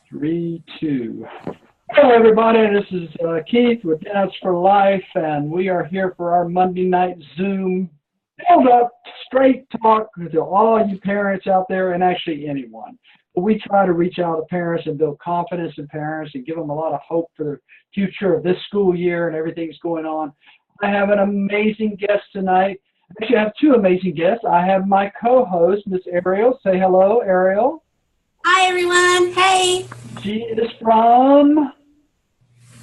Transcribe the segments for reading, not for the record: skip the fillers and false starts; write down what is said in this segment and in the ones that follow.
Three, two. Hello, everybody. This is Keith with Dads for Life, and we are here for our Monday night Zoom build up, straight talk to all you parents out there, and actually anyone. But we try to reach out to parents and build confidence in parents and give them a lot of hope for the future of this school year and everything's going on. I have an amazing guest tonight. Actually, I have two amazing guests. I have my co-host, Miss Ariel. Say hello, Ariel. Hi everyone, hey! She is from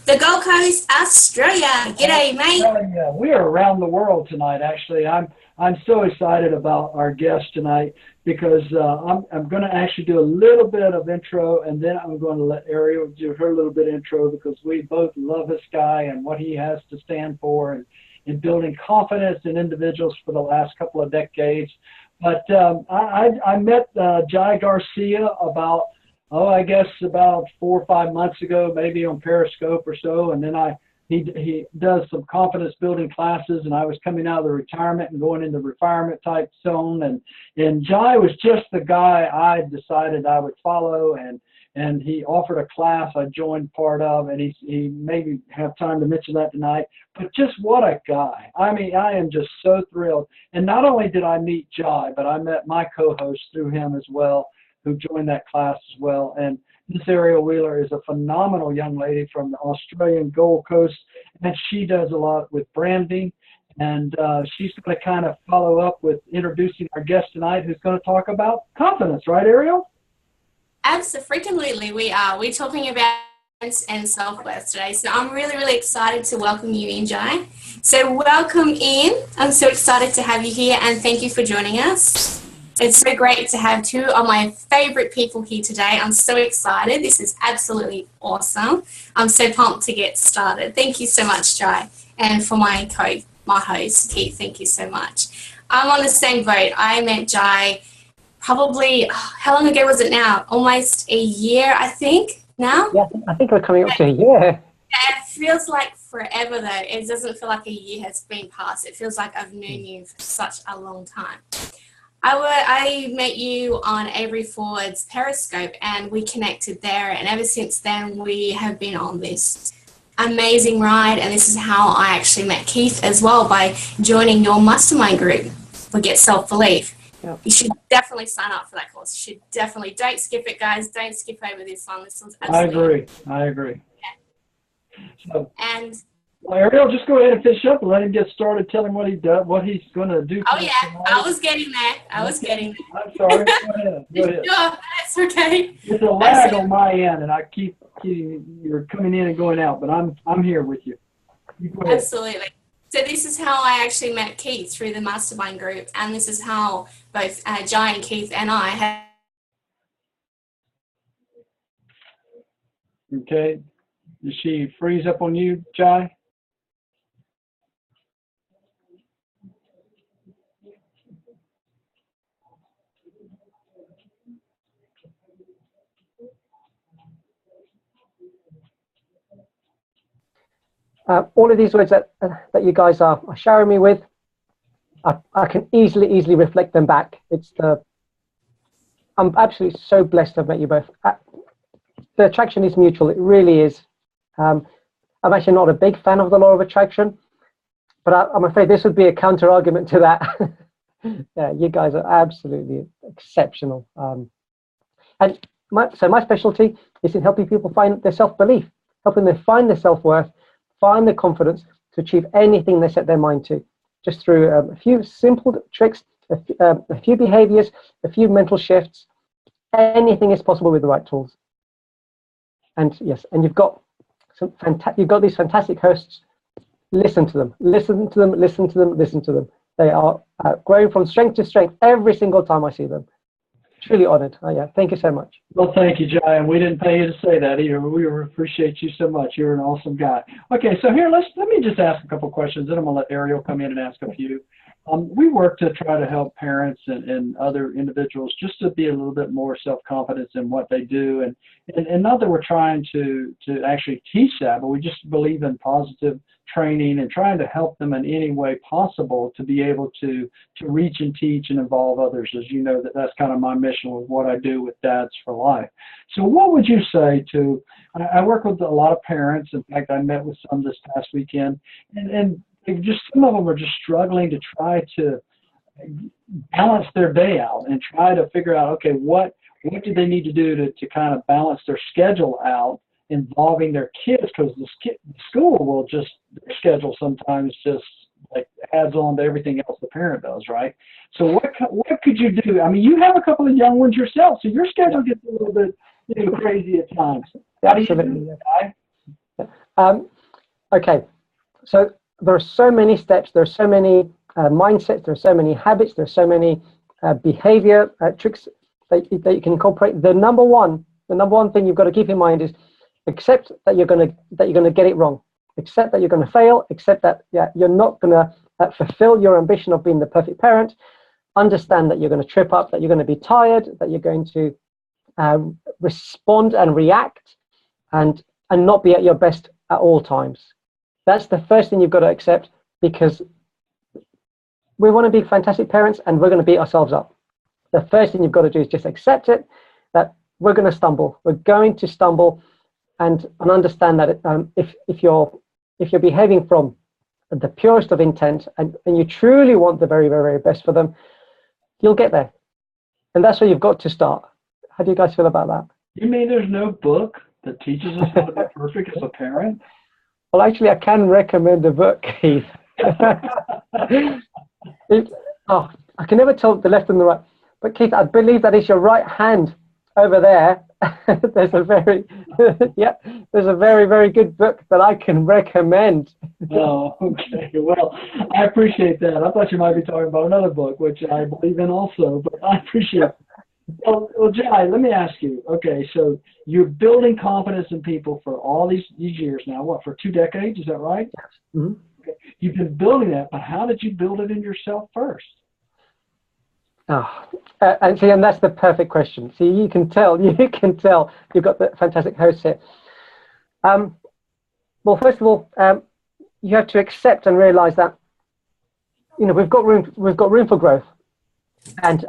the Gold Coast, Australia. G'day, mate. We are around the world tonight, actually. I'm so excited about our guest tonight because I'm going to actually do a little bit of intro, and then I'm going to let Ariel do her little bit of intro because we both love this guy and what he has to stand for and in building confidence in individuals for the last couple of decades. But I met Jai Garcia about, I guess about 4 or 5 months ago, maybe on Periscope or so. And then he does some confidence building classes, and I was coming out of the retirement and going into the retirement type zone. And Jai was just the guy I decided I would follow. And he offered a class I joined part of, and he maybe have time to mention that tonight. But just what a guy. I mean, I am just so thrilled. And not only did I meet Jai, but I met my co-host through him as well, who joined that class as well. And Miss Ariel Wheeler is a phenomenal young lady from the Australian Gold Coast, and she does a lot with branding. And she's going to kind of follow up with introducing our guest tonight, who's going to talk about confidence. Right, Ariel? Absolutely, we are. We're talking about confidence and self-worth today. So I'm really, really excited to welcome you in, Jai. So welcome in. I'm so excited to have you here, and thank you for joining us. It's so great to have two of my favorite people here today. I'm so excited. This is absolutely awesome. I'm so pumped to get started. Thank you so much, Jai. And for my host, Keith, thank you so much. I'm on the same boat. I met Jai probably, how long ago was it now? Almost a year, I think, now? Yeah, I think we're coming up to a year. Yeah, it feels like forever, though. It doesn't feel like a year has been passed. It feels like I've known you for such a long time. I met you on Avery Ford's Periscope, and we connected there, and ever since then we have been on this amazing ride, and this is how I actually met Keith as well, by joining your mastermind group for Get Self-Belief. Yep. You should definitely sign up for that course. You should definitely. Don't skip it, guys. Don't skip over this one. This one's absolutely. I agree. Yeah. So, and well, Ariel, just go ahead and finish up and let him get started. Tell him what he does, what he's going to do. Oh yeah, I was getting there. I'm sorry. Go ahead. Go ahead. No, that's okay. It's a lag on my end, and I keep you're coming in and going out, but I'm here with you. Absolutely. So this is how I actually met Keith, through the mastermind group, and this is how both Jai and Keith and I have. Okay. Did she freeze up on you, Jai? All of these words that you guys are showering me with, I can easily reflect them back. I'm absolutely so blessed to have met you both. The attraction is mutual. It really is. I'm actually not a big fan of the law of attraction, but I'm afraid this would be a counter argument to that. Yeah, you guys are absolutely exceptional. And my specialty is in helping people find their self-belief, helping them find their self-worth, find the confidence to achieve anything they set their mind to, just through a few simple tricks, a few behaviors, a few mental shifts. Anything is possible with the right tools. And yes, and you've got these fantastic hosts. Listen to them, listen to them, listen to them, listen to them. They are growing from strength to strength every single time I see them. Truly honored. Oh, yeah, thank you so much. Well, thank you, Jai, and we didn't pay you to say that either. We appreciate you so much. You're an awesome guy. Okay, so here, let me just ask a couple questions, then I'm going to let Ariel come in and ask a few. We work to try to help parents and other individuals just to be a little bit more self-confident in what they do. And not that we're trying to actually teach that, but we just believe in positive training and trying to help them in any way possible to be able to reach and teach and involve others. As you know, that's kind of my mission with what I do with Dads for life. So what would you say to, I work with a lot of parents. In fact, I met with some this past weekend, and they just, some of them are just struggling to try to balance their day out and try to figure out, okay, what do they need to do to kind of balance their schedule out involving their kids, because the school will just, their schedule sometimes just like adds on to everything else the parent does, right? So what could you do? I mean, you have a couple of young ones yourself, so your schedule gets a little bit, you know, crazy at times. How do you do that? Okay, so there are so many steps, there are so many mindsets, there are so many habits, there are so many behavior tricks that you can incorporate. The number one thing you've got to keep in mind is accept that you're going to get it wrong. Accept that you're going to fail. Accept that you're not going to fulfill your ambition of being the perfect parent. Understand that you're going to trip up, that you're going to be tired, that you're going to respond and react, and not be at your best at all times. That's the first thing you've got to accept, because we want to be fantastic parents and we're going to beat ourselves up. The first thing you've got to do is just accept it, that we're going to stumble. We're going to stumble, and understand that if you're behaving from the purest of intent and you truly want the very, very, very best for them, you'll get there. And that's where you've got to start. How do you guys feel about that? You mean there's no book that teaches us how to be perfect as a parent? Well, actually, I can recommend a book, Keith. I can never tell the left and the right. But Keith, I believe that is your right hand over there. There's a very, there's a very, very good book that I can recommend. Oh, okay. Well, I appreciate that. I thought you might be talking about another book, which I believe in also, but I appreciate it. Well, Jai, let me ask you. Okay, so you're building confidence in people for all these years now. What, for 2 decades? Is that right? Yes. Mm-hmm. Okay. You've been building that, but how did you build it in yourself first? And that's the perfect question. See, you can tell you've got the fantastic host here. Well, first of all, you have to accept and realize that, you know, we've got room for growth. And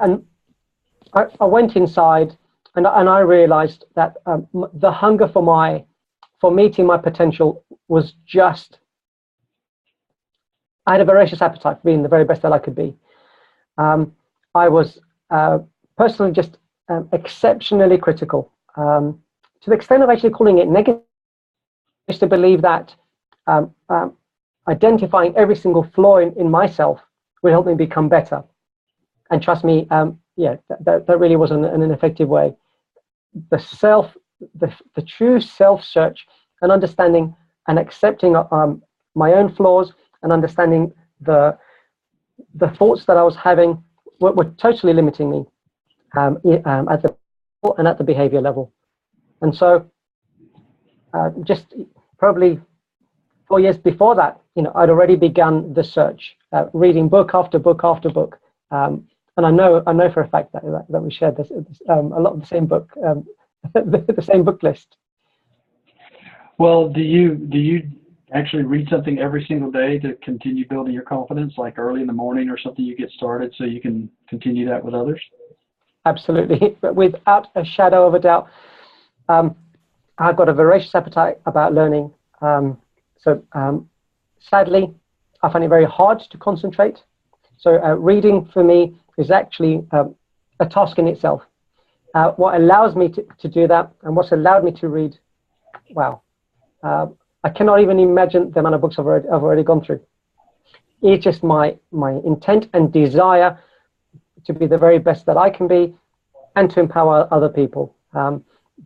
I went inside and I realized that the hunger for meeting my potential was just, I had a voracious appetite for being the very best that I could be. I was personally just exceptionally critical, to the extent of actually calling it negative. I used to believe that identifying every single flaw in myself would help me become better. And trust me, that really wasn't an effective way. The true self-search and understanding and accepting my own flaws and understanding the thoughts that I was having were totally limiting me at the behavior level. And so just probably 4 years before that, you know, I'd already begun the search, reading book after book after book. And I know for a fact that we shared this a lot of the same book, the same book list. Well, do you actually read something every single day to continue building your confidence, like early in the morning or something you get started so you can continue that with others? Absolutely. But without a shadow of a doubt, I've got a voracious appetite about learning. Sadly, I find it very hard to concentrate. So reading for me is actually a task in itself. What allows me to do that, and what's allowed me to read, wow, I cannot even imagine the amount of books I've already gone through. It's just my intent and desire to be the very best that I can be, and to empower other people.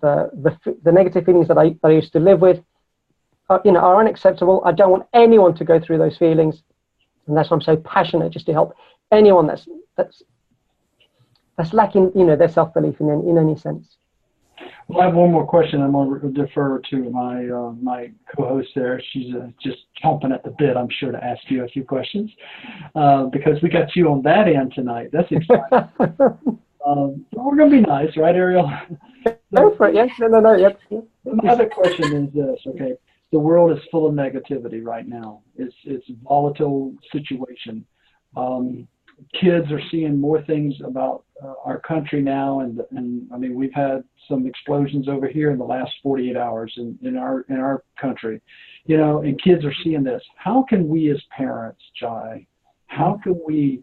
The negative feelings that I used to live with, are unacceptable. I don't want anyone to go through those feelings, and that's why I'm so passionate, just to help anyone that's lacking, their self-belief in any sense. Well, I have one more question. I'm going to defer to my co-host there. She's just chomping at the bit, I'm sure, to ask you a few questions, because we got you on that end tonight. That's exciting. We're going to be nice, right, Ariel? Go for it, yes. No, yep. My other question is this, okay? The world is full of negativity right now. It's a volatile situation. kids are seeing more things about our country now, and I mean, we've had some explosions over here in the last 48 hours in our country, you know, and kids are seeing this. How can we as parents, Jai, how can we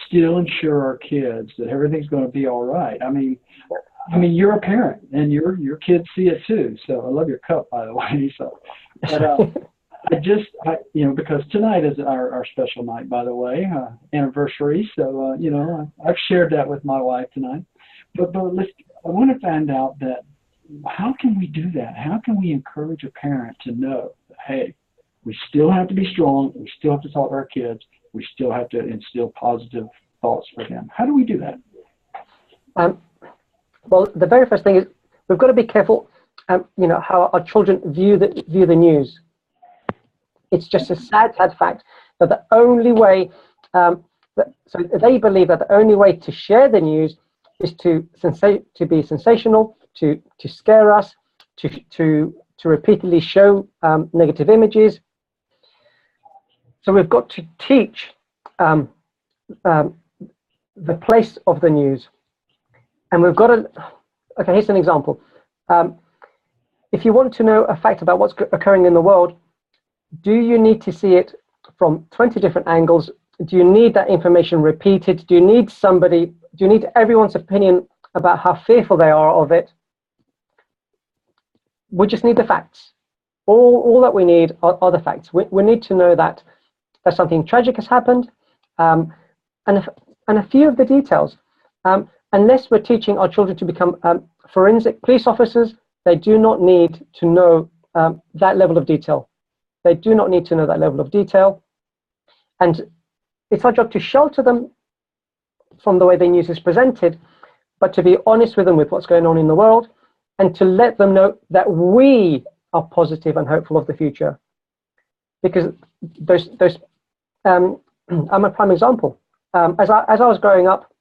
still ensure our kids that everything's going to be all right? I mean, you're a parent, and your kids see it too. So I love your cup, by the way. So, but you know, because tonight is our special night, by the way, anniversary. So, you know, I've shared that with my wife tonight. But I want to find out that how can we do that? How can we encourage a parent to know that, hey, we still have to be strong. We still have to talk to our kids. We still have to instill positive thoughts for them. How do we do that? Well, the very first thing is we've got to be careful, you know, how our children view the news. It's just a sad fact that the only way, so they believe that the only way to share the news is to be sensational, to scare us, to repeatedly show negative images. So we've got to teach the place of the news. And we've got to, okay, here's an example. If you want to know a fact about what's occurring in the world, do you need to see it from 20 different angles? Do you need that information repeated? Do you need everyone's opinion about how fearful they are of it? We just need the facts. All that we need are the facts. We need to know that something tragic has happened, and a few of the details. Unless we're teaching our children to become forensic police officers, they do not need to know that level of detail. They do not need to know that level of detail. And it's our job to shelter them from the way the news is presented, but to be honest with them with what's going on in the world, and to let them know that we are positive and hopeful of the future. Because I'm a prime example. As I was growing up,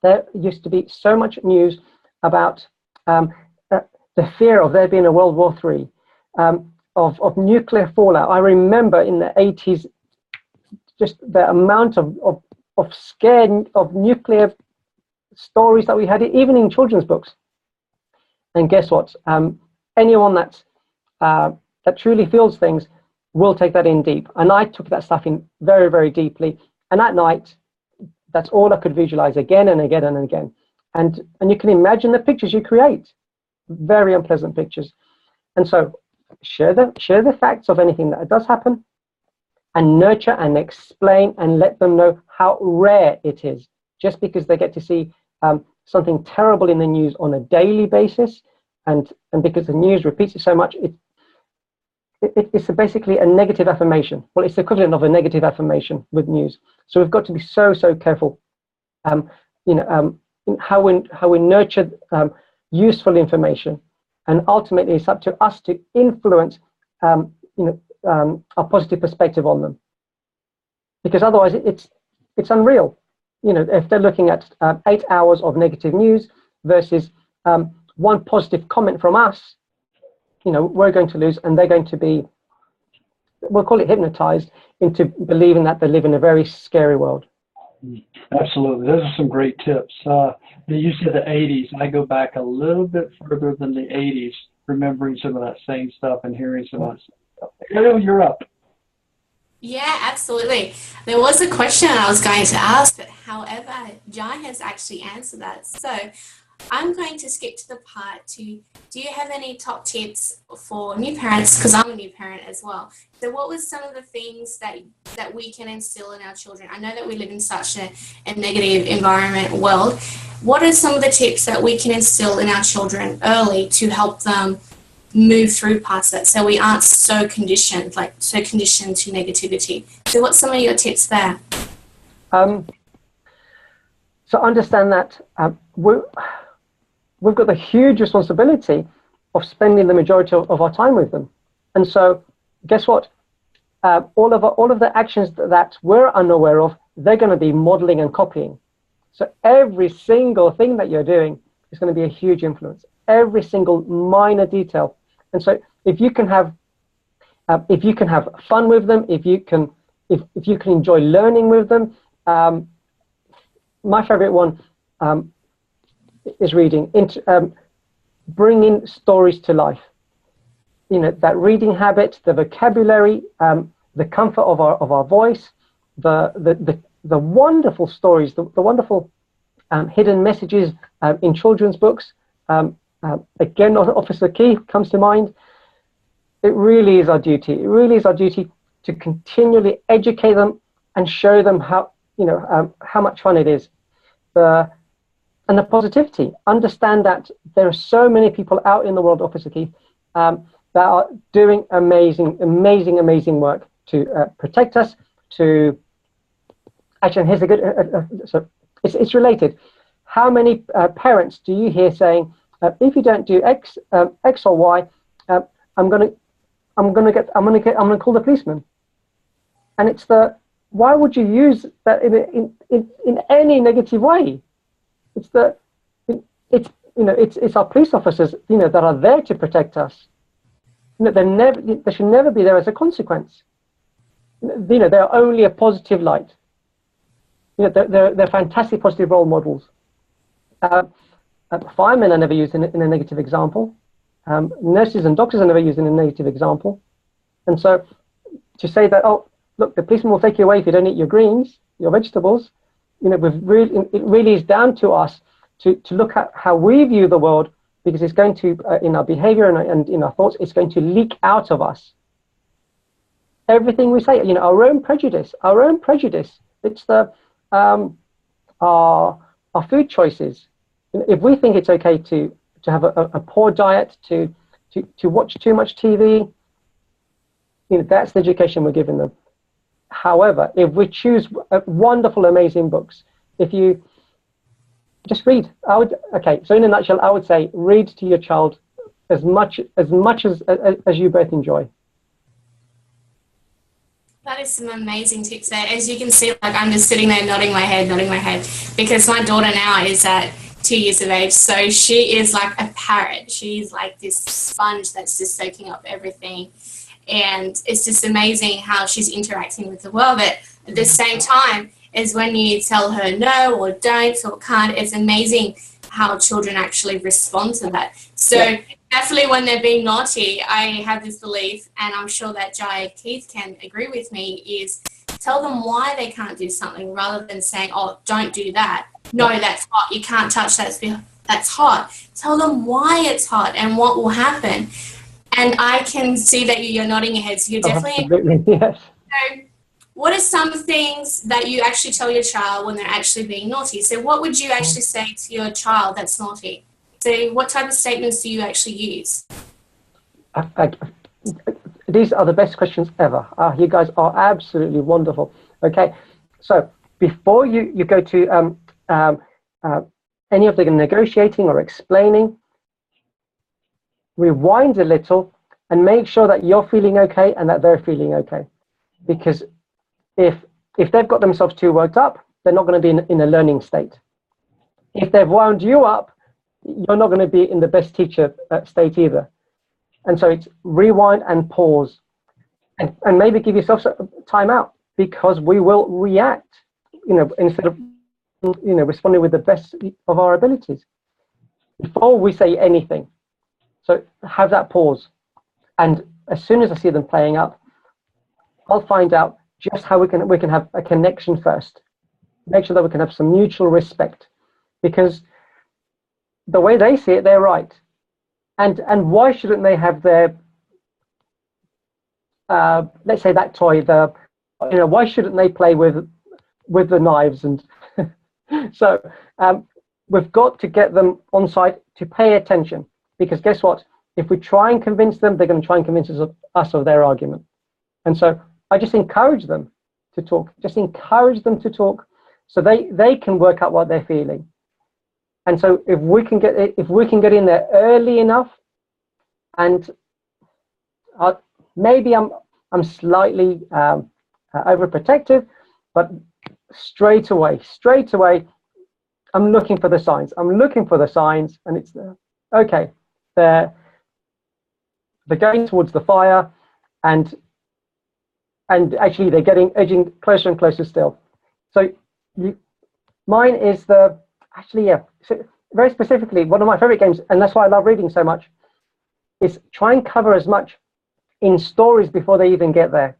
there used to be so much news about the fear of there being a World War III, of nuclear fallout. I remember in the 80s, just the amount of scare of nuclear stories that we had, even in children's books. And guess what? Anyone that truly feels things will take that in deep. And I took that stuff in very, very deeply. And at night, that's all I could visualize again and again and again. And you can imagine the pictures you create, very unpleasant pictures. And so share the facts of anything that does happen, and nurture and explain and let them know how rare it is. Just because they get to see something terrible in the news on a daily basis, and because the news repeats it so much, it's basically a negative affirmation. Well, it's the equivalent of a negative affirmation with news. So we've got to be so careful, in how we nurture useful information, and ultimately it's up to us to influence, a positive perspective on them. Because otherwise, it's unreal. You know, if they're looking at 8 hours of negative news versus one positive comment from us, you know, we're going to lose, and they're going to be, we'll call it hypnotized into believing that they live in a very scary world. Absolutely. Those are some great tips. You said the 80s. I go back a little bit further than the 80s, remembering some of that same stuff and hearing some of that stuff. Ariel, you're up. Yeah, absolutely. There was a question I was going to ask, but however, Jai has actually answered that. So I'm going to skip to the part to, do you have any top tips for new parents? Because I'm a new parent as well. So what was some of the things that we can instill in our children? I know that we live in such a negative environment world. What are some of the tips that we can instill in our children early to help them move through past that, so we aren't so conditioned to negativity? So what's some of your tips there? So understand that we've got the huge responsibility of spending the majority of our time with them. And so guess what? All of the actions that we're unaware of, they're going to be modeling and copying. So every single thing that you're doing is going to be a huge influence. Every single minor detail. And so if you can have fun with them, if you can enjoy learning with them, my favorite one is reading, bringing stories to life. You know, that reading habit, the vocabulary, the comfort of our voice, the wonderful stories, the wonderful hidden messages in children's books. Again, Officer Key comes to mind. It really is our duty. It really is our duty to continually educate them and show them how, you know, how much fun it is. And the positivity. Understand that there are so many people out in the world, Officer Key, that are doing amazing work to protect us. To actually, here's a good. So it's related. How many parents do you hear saying, if you don't do X or Y, I'm gonna call the policeman? And it's why would you use that in any negative way? It's our police officers, you know, that are there to protect us. You know, they should never be there as a consequence. You know, they're only a positive light. You know, they're fantastic positive role models. Firemen are never used in a negative example. Nurses and doctors are never used in a negative example. And so to say that, oh, look, the policeman will take you away if you don't eat your greens, your vegetables, you know, it really is down to us to look at how we view the world, because it's going to, in our behavior and in our thoughts, it's going to leak out of us. Everything we say, you know, our own prejudice, it's our food choices. If we think it's okay to have a poor diet, to watch too much TV, you know, that's the education we're giving them. However, if we choose wonderful, amazing books, if you just read, so in a nutshell, I would say read to your child as much as you both enjoy. That is some amazing tips there. As you can see, like, I'm just sitting there nodding my head, because my daughter now is at 2 years of age, so she is like a parrot. She's like this sponge that's just soaking up everything. And it's just amazing how she's interacting with the world. But at the same time, is when you tell her no or don't or can't, it's amazing how children actually respond to that. So definitely when they're being naughty, I have this belief, and I'm sure that Jai Keith can agree with me, is tell them why they can't do something rather than saying, oh, don't do that. No, that's hot. You can't touch that. That's hot. Tell them why it's hot and what will happen. And I can see that you're nodding your head, so you're definitely... Absolutely, yes. So what are some things that you actually tell your child when they're actually being naughty? So what would you actually say to your child that's naughty? So what type of statements do you actually use? These are the best questions ever. You guys are absolutely wonderful. Okay, so before you go to any of the negotiating or explaining, rewind a little and make sure that you're feeling okay and that they're feeling okay. Because if they've got themselves too worked up, they're not going to be in a learning state. If they've wound you up, you're not going to be in the best teacher state either. And so it's rewind and pause, and maybe give yourself a time out, because we will react, you know, instead of, you know, responding with the best of our abilities before we say anything. So have that pause, and as soon as I see them playing up, I'll find out just how we can have a connection first. Make sure that we can have some mutual respect, because the way they see it, they're right. And why shouldn't they have their, let's say that toy, why shouldn't they play with the knives? And so we've got to get them on side to pay attention, because guess what? If we try and convince them, they're going to try and convince us of their argument. And so I just encourage them to talk. Just encourage them to talk, so they can work out what they're feeling. And so if we can get in there early enough, and maybe I'm slightly overprotective, but straight away I'm looking for the signs. And it's okay. They're going towards the fire, and actually they're edging closer and closer still. So Mine is actually, yeah, so very specifically, one of my favorite games, and that's why I love reading so much, is try and cover as much in stories before they even get there.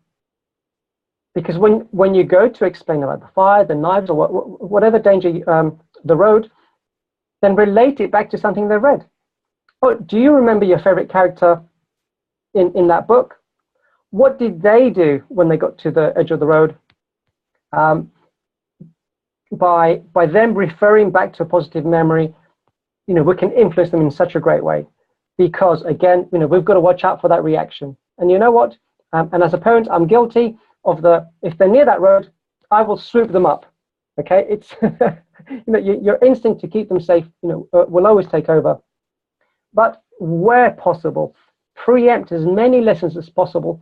Because when you go to explain about the fire, the knives, or whatever danger, the road, then relate it back to something they read. Oh, do you remember your favorite character in that book? What did they do when they got to the edge of the road? By them referring back to a positive memory, we can influence them in such a great way. Because again, we've got to watch out for that reaction. And you know what? And as a parent, I'm guilty of if they're near that road, I will swoop them up. Okay, it's your instinct to keep them safe, will always take over. But where possible, preempt as many lessons as possible,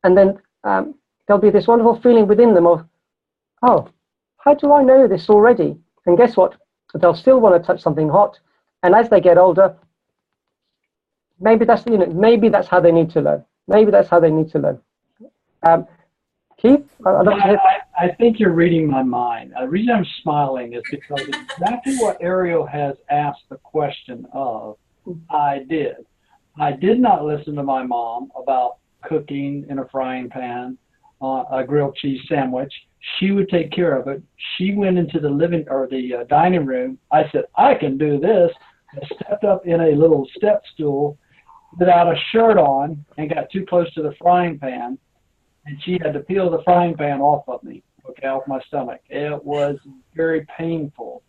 and then there'll be this wonderful feeling within them of, oh, how do I know this already? And guess what? They'll still want to touch something hot, and as they get older, maybe that's how they need to learn. Maybe that's how they need to learn. Keith, I think you're reading my mind. The reason I'm smiling is because exactly what Ariel has asked the question of, I did. I did not listen to my mom about cooking in a frying pan, a grilled cheese sandwich. She would take care of it. She went into the dining room. I said, I can do this. I stepped up in a little step stool without a shirt on and got too close to the frying pan. And she had to peel the frying pan off of me, off my stomach. It was very painful,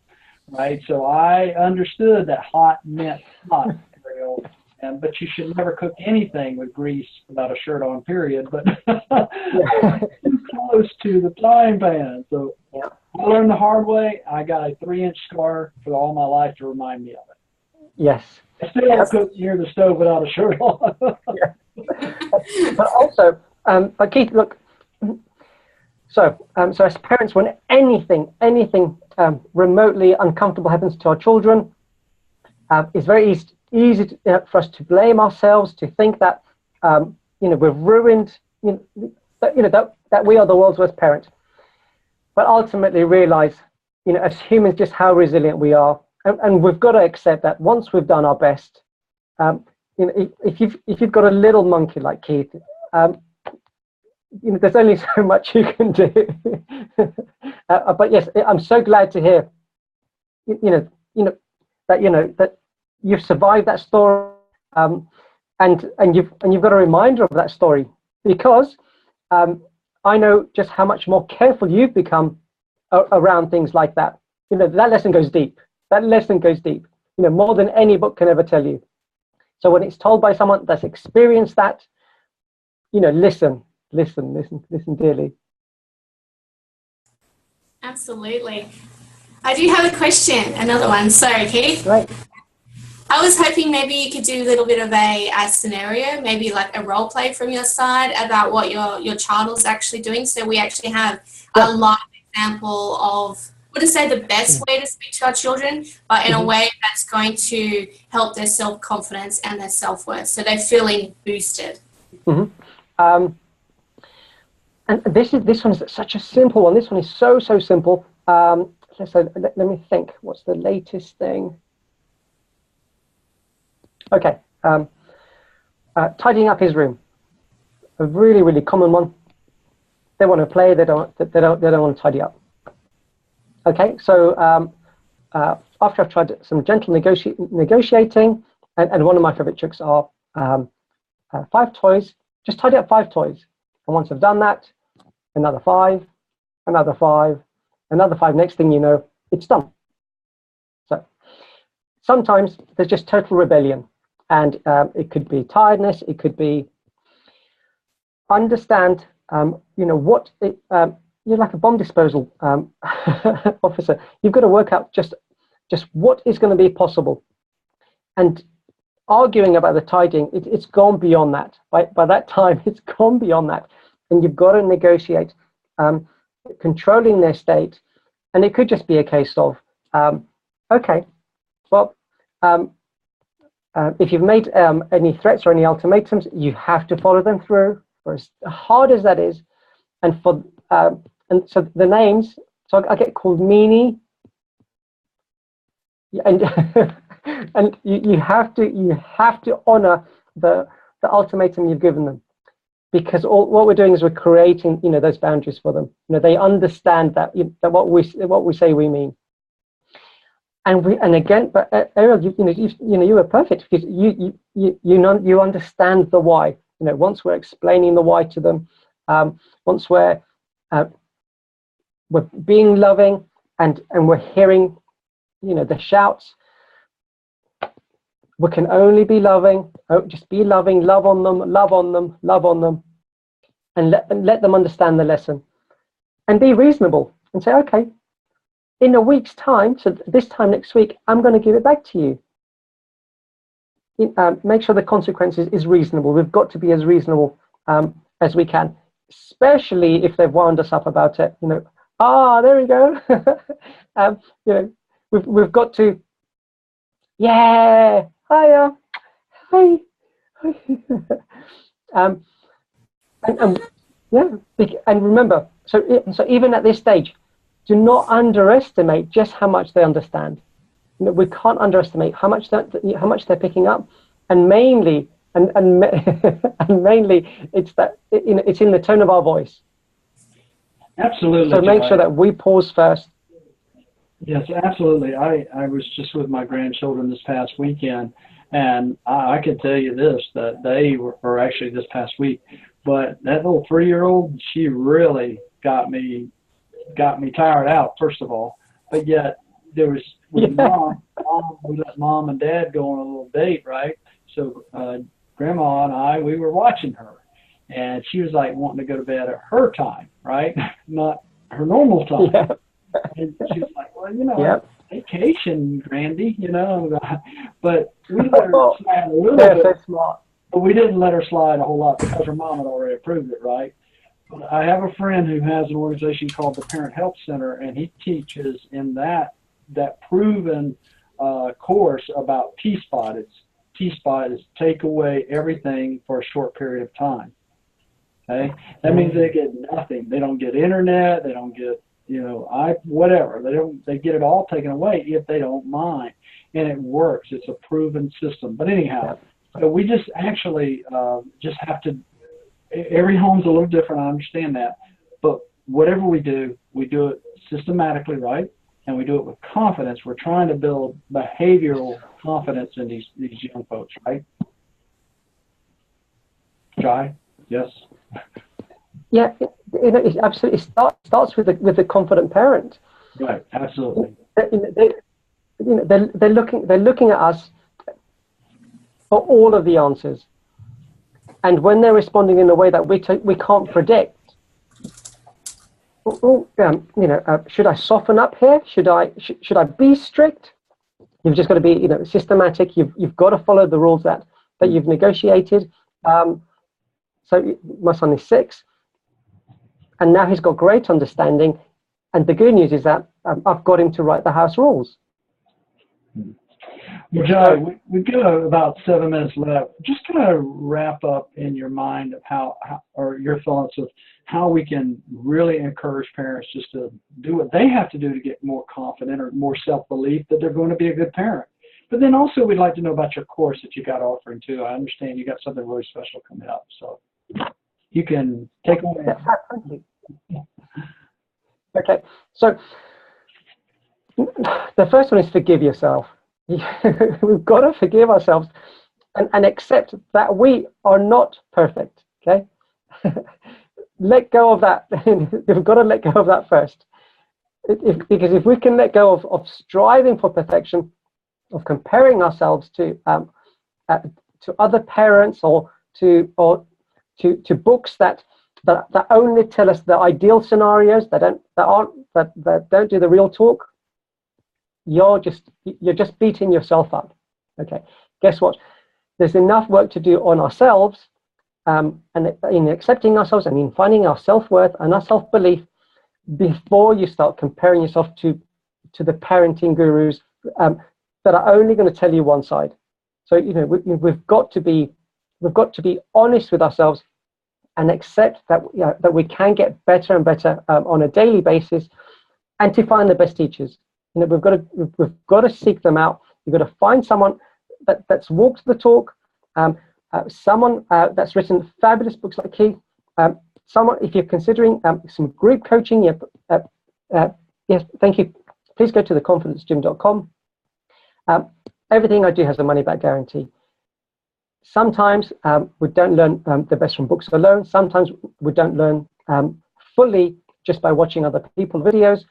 right? So I understood that hot meant hot, Ariel. But you should never cook anything with grease without a shirt on, period. But too close to the frying pan. So I learned the hard way. I got a 3-inch scar for all my life to remind me of it. Yes. I still don't cook near the stove without a shirt on. But also, but Keith, look. So as parents, when anything remotely uncomfortable happens to our children, it's very easy for us to blame ourselves, to think that we've ruined, that we are the world's worst parent. But ultimately realize, as humans, just how resilient we are, and we've got to accept that once we've done our best, if you've got a little monkey like Keith, there's only so much you can do. But yes, I'm so glad to hear, that you've survived that story, and you've got a reminder of that story, because I know just how much more careful you've become around things like that. That lesson goes deep. That lesson goes deep. More than any book can ever tell you. So when it's told by someone that's experienced that, listen dearly. Absolutely. I do have a question, another one. Sorry, Keith. Right. I was hoping maybe you could do a little bit of a scenario, maybe like a role play from your side about what your child is actually doing. So we actually have a live example of, I wouldn't say the best way to speak to our children, but in a way that's going to help their self-confidence and their self-worth. So they're feeling boosted. And this one is such a simple one. This one is so simple. Let me think. What's the latest thing? Okay. Tidying up his room. A really common one. They want to play. They don't want to tidy up. Okay. So after I've tried some gentle negotiating, and one of my favorite tricks are 5 toys. Just tidy up 5 toys. And once I've done that, another 5, another 5, another 5. Next thing you know, it's done. So sometimes there's just total rebellion, and it could be tiredness. It could be understand. What you're like a bomb disposal officer. You've got to work out just what is going to be possible, and arguing about the tidying, it's gone beyond that. By that time, it's gone beyond that. And you've got to negotiate, controlling their state. And it could just be a case of, okay, well, if you've made any threats or any ultimatums, you have to follow them through, for as hard as that is. And so the names So I get called meanie, and and you have to honor the ultimatum you've given them, because what we're doing is we're creating, those boundaries for them. They understand that, that what we say we mean. And again, but Ariel, you were perfect, because you understand the why. Once we're explaining the why to them, once we're being loving, and we're hearing, the shouts, we can only be loving. Just be loving, love on them, and let them understand the lesson, and be reasonable, and say, okay, in a week's time, so this time next week, I'm going to give it back to you. Make sure the consequences is reasonable. We've got to be as reasonable as we can, especially if they've wound us up about it. There we go. We've got to, yeah, hiya, hi. And remember, so even at this stage, do not underestimate just how much they understand. We can't underestimate how much they're picking up, and mainly, and mainly, it's that it's in the tone of our voice. Absolutely. So make sure that we pause first. Yes, absolutely. I was just with my grandchildren this past weekend, and I can tell you this, that they were, or actually this past week, but that little 3-year-old, she really got me tired out, first of all. But yet there was, with mom, we let mom and dad go on a little date, right? So grandma and I, we were watching her, and she was like wanting to go to bed at her time, right? Not her normal time. Yeah. And she was like, well, vacation, Grandy, but we let her slide a little bit. So smart. But we didn't let her slide a whole lot because her mom had already approved it, right? But I have a friend who has an organization called the Parent Help Center, and he teaches in that proven course about T-Spot. T-Spot is take away everything for a short period of time. Okay, that means they get nothing. They don't get internet. They don't get whatever. They get it all taken away if they don't mind, and it works. It's a proven system. But anyhow, so we just actually just have to. Every home's a little different. I understand that, but whatever we do it systematically, right? And we do it with confidence. We're trying to build behavioral confidence in these young folks, right? Jai? Yes. Yeah, it absolutely starts with the confident parent. Right. Absolutely. They're looking at us for all of the answers, and when they're responding in a way that we can't predict, should I soften up here? Should I be strict? You've just got to be systematic. You've got to follow the rules that you've negotiated. So my son is 6, and now he's got great understanding. And the good news is that I've got him to write the house rules. Well, Jai, we've got about 7 minutes left. Just kind of wrap up in your mind of how or your thoughts of how we can really encourage parents just to do what they have to do to get more confident or more self-belief that they're going to be a good parent. But then also we'd like to know about your course that you got offering too. I understand you got something really special coming up, so you can take away. Okay, so the first one is forgive yourself. We've got to forgive ourselves and accept that we are not perfect. Okay, let go of that. We've got to let go of that first. Because if we can let go of striving for perfection, of comparing ourselves to other parents or to books that only tell us the ideal scenarios, that don't do the real talk, you're just beating yourself up. Okay, guess what? There's enough work to do on ourselves, and in accepting ourselves and in finding our self-worth and our self-belief before you start comparing yourself to the parenting gurus that are only going to tell you one side. So we've got to be honest with ourselves and accept that that we can get better and better on a daily basis, and to find the best teachers. You know, we've got to seek them out. You've got to find someone that's walked the talk, someone that's written fabulous books like Keith, someone, if you're considering some group coaching, yes, thank you. Please go to theconfidencegym.com. Everything I do has a money-back guarantee. Sometimes we don't learn the best from books alone. Sometimes we don't learn fully just by watching other people's videos.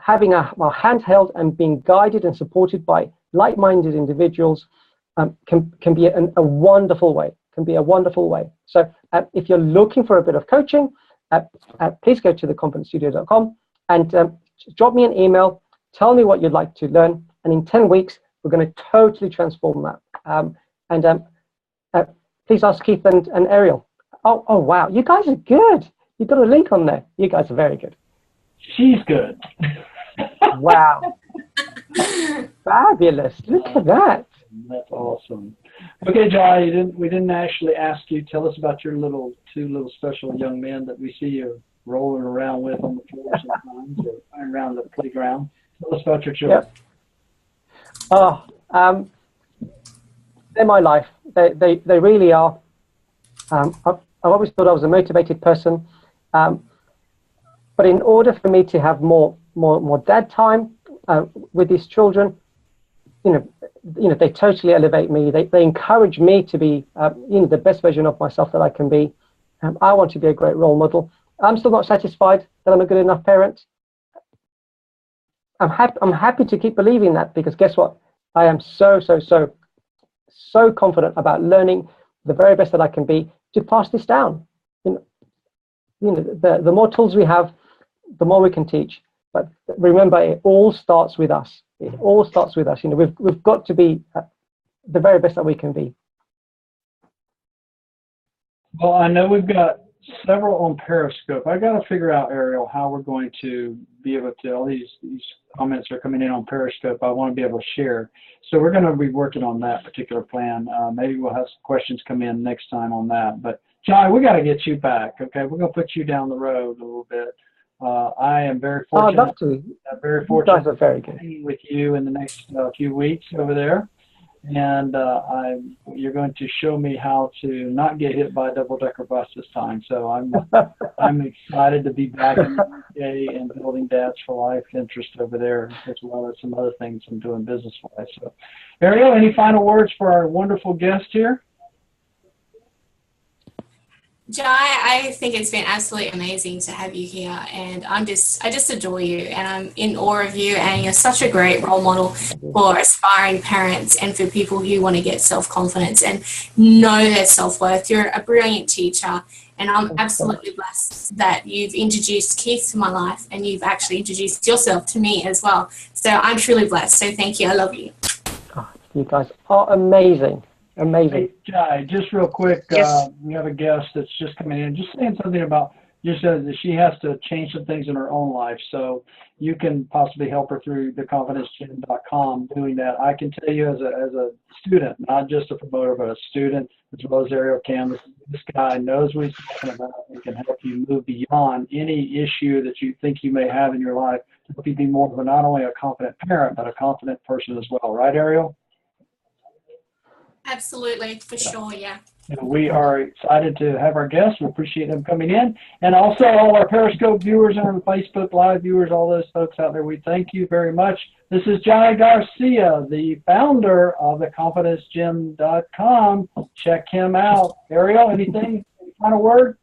Having our hand held and being guided and supported by like-minded individuals can be a wonderful way. So if you're looking for a bit of coaching, please go to theconfidencestudio.com and drop me an email. Tell me what you'd like to learn, and in 10 weeks we're going to totally transform that. Please ask Keith and Ariel. Oh wow, you guys are good. You've got a link on there. You guys are very good. She's good. Wow. Fabulous. Look at that. That's awesome. Okay, Jai, we didn't actually ask you. Tell us about your two little special young men that we see you rolling around with on the floor sometimes, or around the playground. Tell us about your children. Yep. Oh, they're my life. They really are. I've always thought I was a motivated person, but in order for me to have more dad time with these children, you know, they totally elevate me. They encourage me to be, the best version of myself that I can be. I want to be a great role model. I'm still not satisfied that I'm a good enough parent. I'm happy to keep believing that, because guess what? I am so confident about learning the very best that I can be to pass this down. The more tools we have, the more we can teach. But remember, it all starts with us. It all starts with us. We've got to be the very best that we can be. Well, I know we've got several on Periscope. I got to figure out, Ariel, how we're going to be able to, all these comments are coming in on Periscope. I want to be able to share. So we're going to be working on that particular plan. Maybe we'll have some questions come in next time on that. But Jai, we got to get you back. Okay, we're going to put you down the road a little bit. I am very fortunate. I'd love to. Very fortunate. You guys are very good. With you in the next few weeks over there. And you're going to show me how to not get hit by a double-decker bus this time. So I'm excited to be back in the UK and building Dads for Life interest over there, as well as some other things I'm doing business-wise. So, Ariel, any final words for our wonderful guest here? Jai, I think it's been absolutely amazing to have you here, and I just adore you, and I'm in awe of you, and you're such a great role model for aspiring parents and for people who want to get self-confidence and know their self-worth. You're a brilliant teacher, and I'm absolutely blessed that you've introduced Keith to my life, and you've actually introduced yourself to me as well. So I'm truly blessed. So thank you. I love you. Oh, you guys are amazing. Amazing. Hey, Jai, just real quick, Yes. We have a guest that's just coming in, just saying something about, just said that she has to change some things in her own life, so you can possibly help her through theconfidencegym.com doing that. I can tell you as a student, not just a promoter, but a student, as well as Ariel can, this guy knows what he's talking about and can help you move beyond any issue that you think you may have in your life to help you be more of not only a confident parent, but a confident person as well. Right, Ariel? Absolutely, for sure, yeah. We are excited to have our guests. We appreciate them coming in. And also all our Periscope viewers and our Facebook Live viewers, all those folks out there, we thank you very much. This is Jai Garcia, the founder of theconfidencegym.com. Check him out. Ariel, anything? Any final word?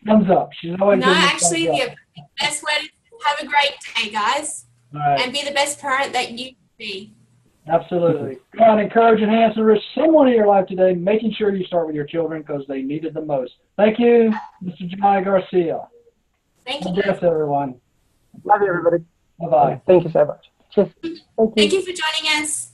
Thumbs up. She's always No, actually, the best word is have a great day, guys. All right. And be the best parent that you can be. Absolutely. Go on, encourage, enhance, and enrich someone in your life today, making sure you start with your children because they need it the most. Thank you, Mr. Jai Garcia. Thank you. Yes, everyone. Love you, everybody. Bye-bye. Thank you so much. Cheers. Thank you for joining us.